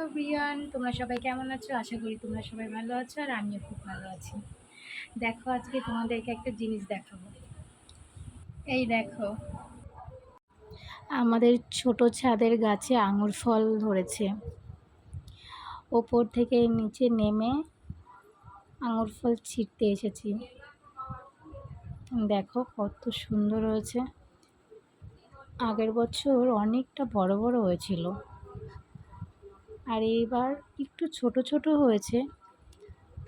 Everyone, তোমরা সবাই কেমন আছো? আশা করি তোমরা সবাই ভালো আছো আর আমিও খুব ভালো আছি। দেখো, আজকে তোমাদেরকে একটা জিনিস দেখাবো। এই দেখো, আমাদের ছোট ছাদের গাছে আঙুর ফল ধরেছে। ওপর থেকে নিচে নেমে আঙুর ফল ছিঁড়তে এসেছি। দেখো কত সুন্দর হয়েছে। আগের বছর অনেকটা বড় বড় হয়েছিল, আর এইবার একটু ছোট ছোট হয়েছে,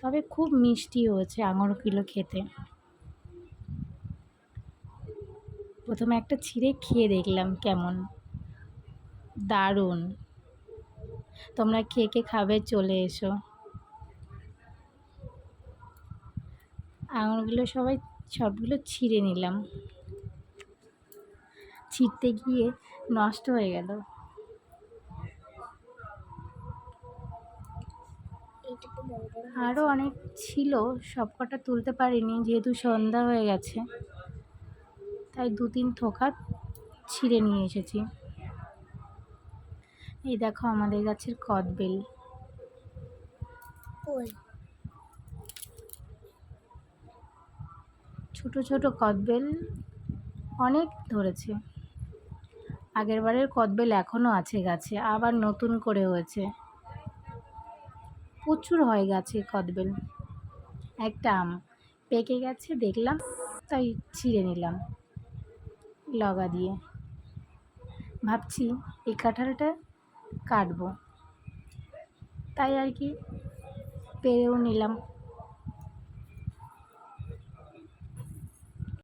তবে খুব মিষ্টি হয়েছে আঙুরগুলো খেতে। প্রথমে একটা ছিঁড়ে খেয়ে দেখলাম কেমন, দারুণ। তোমরা কে কে খাবে চলে এসো। আঙুরগুলো সবগুলো ছিঁড়ে নিলাম। ছিঁড়তে গিয়ে নষ্ট হয়ে গেল। আরও অনেক ছিল, সবকটা তুলতে পারিনি যেহেতু সন্ধ্যা হয়ে গেছে, তাই 2-3 থোকা ছিঁড়ে নিয়ে এসেছি। এই দেখো আমাদের গাছের কদবেল। ছোট ছোট কদবেল অনেক ধরেছে। আগের বারের কদবেল এখনও আছে গাছে, আবার নতুন করে হয়েছে। প্রচুর হয় গাছে কদবেল। একটা আম পেকে গেছে দেখলাম, তাই ছিঁড়ে নিলাম লগা দিয়ে। ভাবছি এই কাঁঠালটা কাটবো, তাই আর কি পেরেও নিলাম।